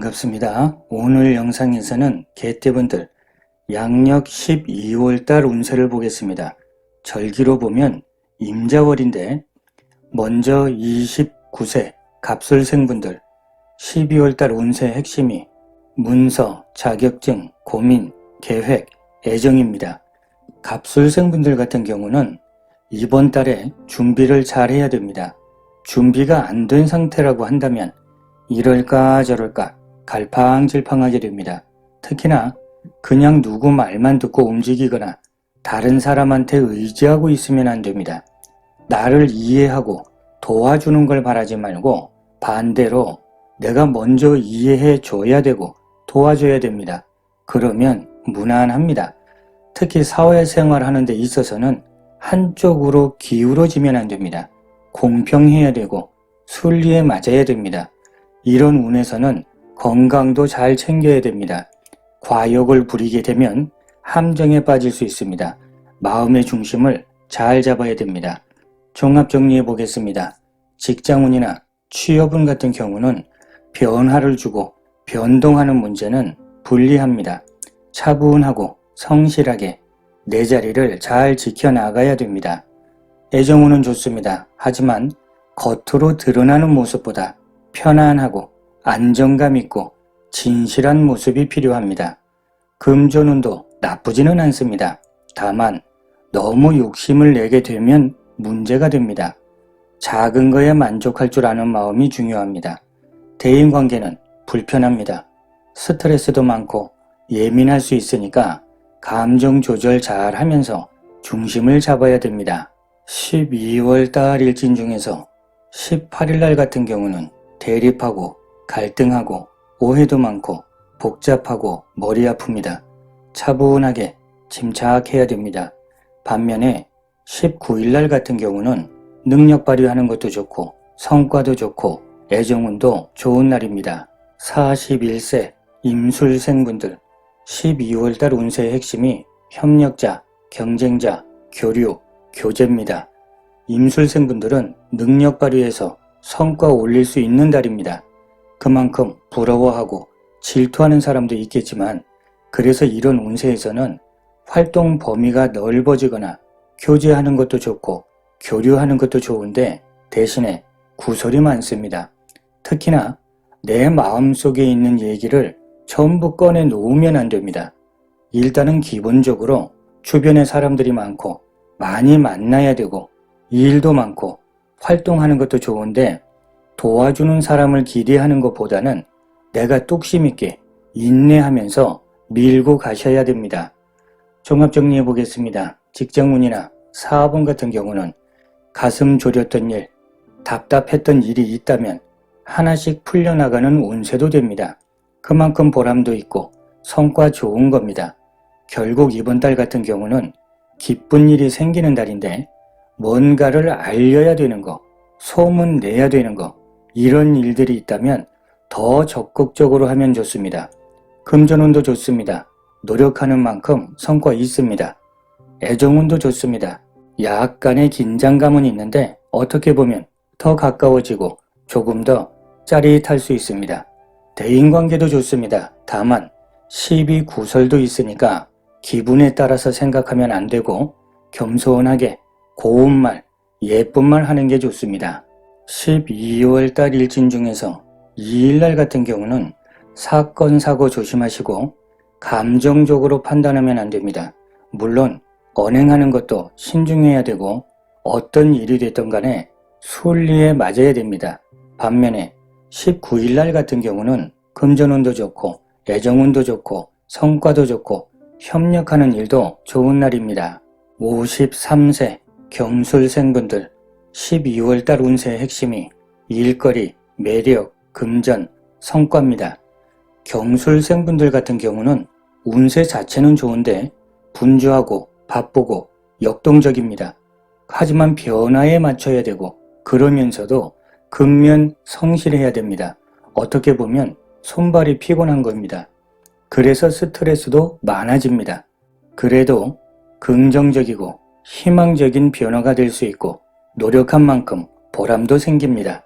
반갑습니다. 오늘 영상에서는 개띠분들 양력 12월달 운세를 보겠습니다. 절기로 보면 임자월인데 먼저 29세 갑술생분들 12월달 운세 핵심이 문서, 자격증, 고민, 계획, 애정입니다. 갑술생분들 같은 경우는 이번 달에 준비를 잘 해야 됩니다. 준비가 안 된 상태라고 한다면 이럴까 저럴까 갈팡질팡하게 됩니다. 특히나 그냥 누구 말만 듣고 움직이거나 다른 사람한테 의지하고 있으면 안 됩니다. 나를 이해하고 도와주는 걸 바라지 말고 반대로 내가 먼저 이해해 줘야 되고 도와줘야 됩니다. 그러면 무난합니다. 특히 사회생활 하는 데 있어서는 한쪽으로 기울어지면 안 됩니다. 공평해야 되고 순리에 맞아야 됩니다. 이런 운에서는 건강도 잘 챙겨야 됩니다. 과욕을 부리게 되면 함정에 빠질 수 있습니다. 마음의 중심을 잘 잡아야 됩니다. 종합 정리해 보겠습니다. 직장운이나 취업운 같은 경우는 변화를 주고 변동하는 문제는 불리합니다. 차분하고 성실하게 내 자리를 잘 지켜나가야 됩니다. 애정운은 좋습니다. 하지만 겉으로 드러나는 모습보다 편안하고 안정감 있고 진실한 모습이 필요합니다. 금전운도 나쁘지는 않습니다. 다만 너무 욕심을 내게 되면 문제가 됩니다. 작은 거에 만족할 줄 아는 마음이 중요합니다. 대인관계는 불편합니다. 스트레스도 많고 예민할 수 있으니까 감정 조절 잘 하면서 중심을 잡아야 됩니다. 12월 달 일진 중에서 18일 날 같은 경우는 대립하고 갈등하고 오해도 많고 복잡하고 머리 아픕니다. 차분하게 침착해야 됩니다. 반면에 19일 날 같은 경우는 능력 발휘하는 것도 좋고 성과도 좋고 애정운도 좋은 날입니다. 41세 임술생분들 12월 달 운세의 핵심이 협력자, 경쟁자, 교류, 교제입니다. 임술생분들은 능력 발휘해서 성과 올릴 수 있는 달입니다. 그만큼 부러워하고 질투하는 사람도 있겠지만 그래서 이런 운세에서는 활동 범위가 넓어지거나 교제하는 것도 좋고 교류하는 것도 좋은데 대신에 구설이 많습니다. 특히나 내 마음속에 있는 얘기를 전부 꺼내 놓으면 안 됩니다. 일단은 기본적으로 주변에 사람들이 많고 많이 만나야 되고 일도 많고 활동하는 것도 좋은데 도와주는 사람을 기대하는 것보다는 내가 뚝심 있게 인내하면서 밀고 가셔야 됩니다. 종합 정리해 보겠습니다. 직장운이나 사업운 같은 경우는 가슴 졸였던 일, 답답했던 일이 있다면 하나씩 풀려나가는 운세도 됩니다. 그만큼 보람도 있고 성과 좋은 겁니다. 결국 이번 달 같은 경우는 기쁜 일이 생기는 달인데 뭔가를 알려야 되는 거, 소문 내야 되는 거 이런 일들이 있다면 더 적극적으로 하면 좋습니다. 금전운도 좋습니다. 노력하는 만큼 성과 있습니다. 애정운도 좋습니다. 약간의 긴장감은 있는데 어떻게 보면 더 가까워지고 조금 더 짜릿할 수 있습니다. 대인관계도 좋습니다. 다만 시비 구설도 있으니까 기분에 따라서 생각하면 안 되고 겸손하게 고운 말, 예쁜 말 하는 게 좋습니다. 12월 달 일진 중에서 2일날 같은 경우는 사건, 사고 조심하시고 감정적으로 판단하면 안 됩니다. 물론 언행하는 것도 신중해야 되고 어떤 일이 됐든 간에 순리에 맞아야 됩니다. 반면에 19일날 같은 경우는 금전운도 좋고 애정운도 좋고 성과도 좋고 협력하는 일도 좋은 날입니다. 53세 경술생분들 12월 달 운세의 핵심이 일거리, 매력, 금전, 성과입니다. 경술생분들 같은 경우는 운세 자체는 좋은데 분주하고 바쁘고 역동적입니다. 하지만 변화에 맞춰야 되고 그러면서도 근면 성실해야 됩니다. 어떻게 보면 손발이 피곤한 겁니다. 그래서 스트레스도 많아집니다. 그래도 긍정적이고 희망적인 변화가 될 수 있고 노력한 만큼 보람도 생깁니다.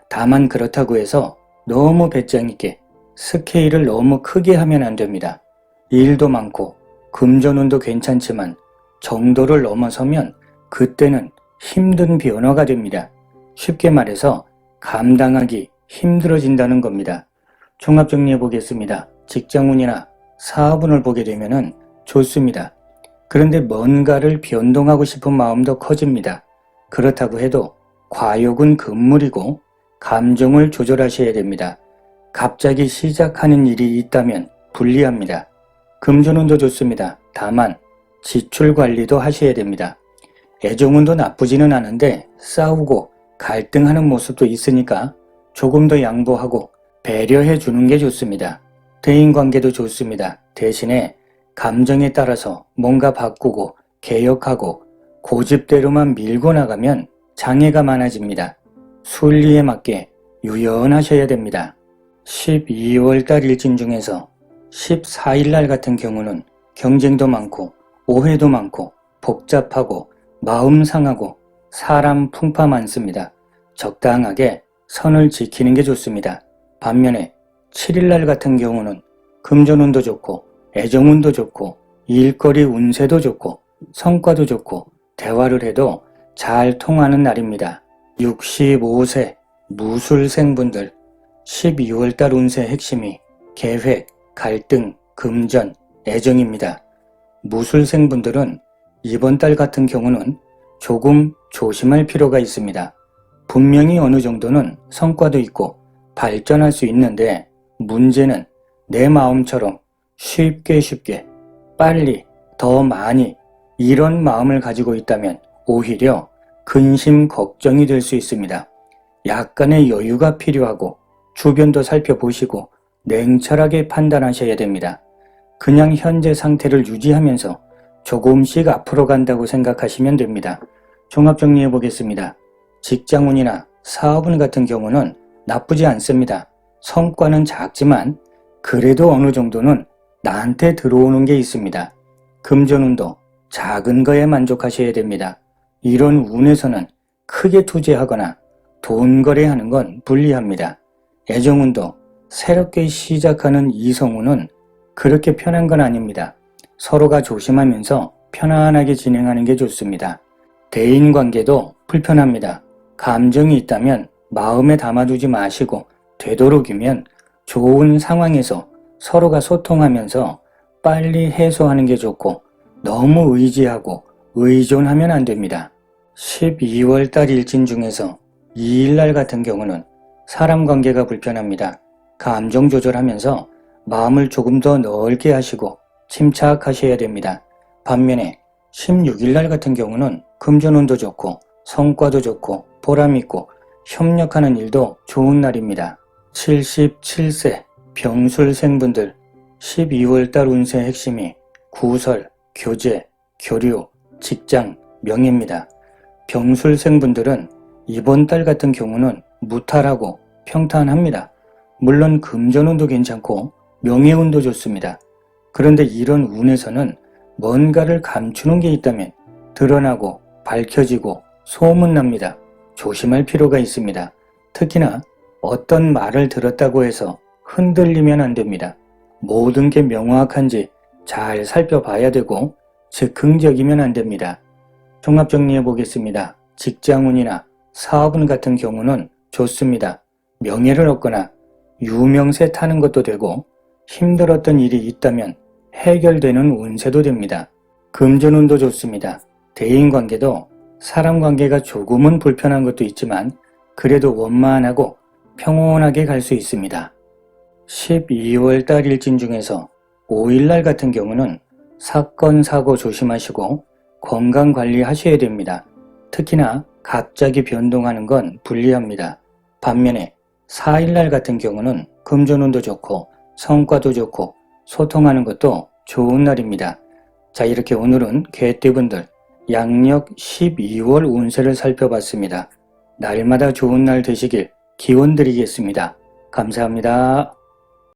다만 그렇다고 해서 너무 배짱 있게 스케일을 너무 크게 하면 안 됩니다. 일도 많고 금전운도 괜찮지만 정도를 넘어서면 그때는 힘든 변화가 됩니다. 쉽게 말해서 감당하기 힘들어진다는 겁니다. 종합정리해 보겠습니다. 직장운이나 사업운을 보게 되면 좋습니다. 그런데 뭔가를 변동하고 싶은 마음도 커집니다. 그렇다고 해도 과욕은 금물이고 감정을 조절하셔야 됩니다. 갑자기 시작하는 일이 있다면 불리합니다. 금전운도 좋습니다. 다만 지출 관리도 하셔야 됩니다. 애정운도 나쁘지는 않은데 싸우고 갈등하는 모습도 있으니까 조금 더 양보하고 배려해 주는 게 좋습니다. 대인관계도 좋습니다. 대신에 감정에 따라서 뭔가 바꾸고 개혁하고 고집대로만 밀고 나가면 장애가 많아집니다. 순리에 맞게 유연하셔야 됩니다. 12월달 일진 중에서 14일날 같은 경우는 경쟁도 많고 오해도 많고 복잡하고 마음 상하고 사람 풍파 많습니다. 적당하게 선을 지키는 게 좋습니다. 반면에 7일날 같은 경우는 금전운도 좋고 애정운도 좋고 일거리 운세도 좋고 성과도 좋고 대화를 해도 잘 통하는 날입니다. 65세 무술생분들 12월달 운세 핵심이 계획, 갈등, 금전, 애정입니다. 무술생분들은 이번 달 같은 경우는 조금 조심할 필요가 있습니다. 분명히 어느 정도는 성과도 있고 발전할 수 있는데 문제는 내 마음처럼 쉽게 빨리 더 많이 이런 마음을 가지고 있다면 오히려 근심 걱정이 될 수 있습니다. 약간의 여유가 필요하고 주변도 살펴보시고 냉철하게 판단하셔야 됩니다. 그냥 현재 상태를 유지하면서 조금씩 앞으로 간다고 생각하시면 됩니다. 종합정리해 보겠습니다. 직장운이나 사업운 같은 경우는 나쁘지 않습니다. 성과는 작지만 그래도 어느 정도는 나한테 들어오는 게 있습니다. 금전운도 작은 거에 만족하셔야 됩니다. 이런 운에서는 크게 투자하거나 돈 거래하는 건 불리합니다. 애정운도 새롭게 시작하는 이성운은 그렇게 편한 건 아닙니다. 서로가 조심하면서 편안하게 진행하는 게 좋습니다. 대인관계도 불편합니다. 감정이 있다면 마음에 담아두지 마시고 되도록이면 좋은 상황에서 서로가 소통하면서 빨리 해소하는 게 좋고 너무 의지하고 의존하면 안 됩니다. 12월달 일진 중에서 2일날 같은 경우는 사람 관계가 불편합니다. 감정 조절하면서 마음을 조금 더 넓게 하시고 침착하셔야 됩니다. 반면에 16일날 같은 경우는 금전운도 좋고 성과도 좋고 보람있고 협력하는 일도 좋은 날입니다. 77세 병술생분들 12월달 운세 핵심이 구설, 교제, 교류, 직장, 명예입니다. 병술생분들은 이번 달 같은 경우는 무탈하고 평탄합니다. 물론 금전운도 괜찮고 명예운도 좋습니다. 그런데 이런 운에서는 뭔가를 감추는 게 있다면 드러나고 밝혀지고 소문납니다. 조심할 필요가 있습니다. 특히나 어떤 말을 들었다고 해서 흔들리면 안 됩니다. 모든 게 명확한지 잘 살펴봐야 되고 즉흥적이면 안 됩니다. 종합정리해 보겠습니다. 직장운이나 사업운 같은 경우는 좋습니다. 명예를 얻거나 유명세 타는 것도 되고 힘들었던 일이 있다면 해결되는 운세도 됩니다. 금전운도 좋습니다. 대인관계도 사람 관계가 조금은 불편한 것도 있지만 그래도 원만하고 평온하게 갈 수 있습니다. 12월달 일진 중에서 5일날 같은 경우는 사건, 사고 조심하시고 건강관리 하셔야 됩니다. 특히나 갑자기 변동하는 건 불리합니다. 반면에 4일날 같은 경우는 금전운도 좋고 성과도 좋고 소통하는 것도 좋은 날입니다. 자, 이렇게 오늘은 개띠분들 양력 12월 운세를 살펴봤습니다. 날마다 좋은 날 되시길 기원 드리겠습니다. 감사합니다.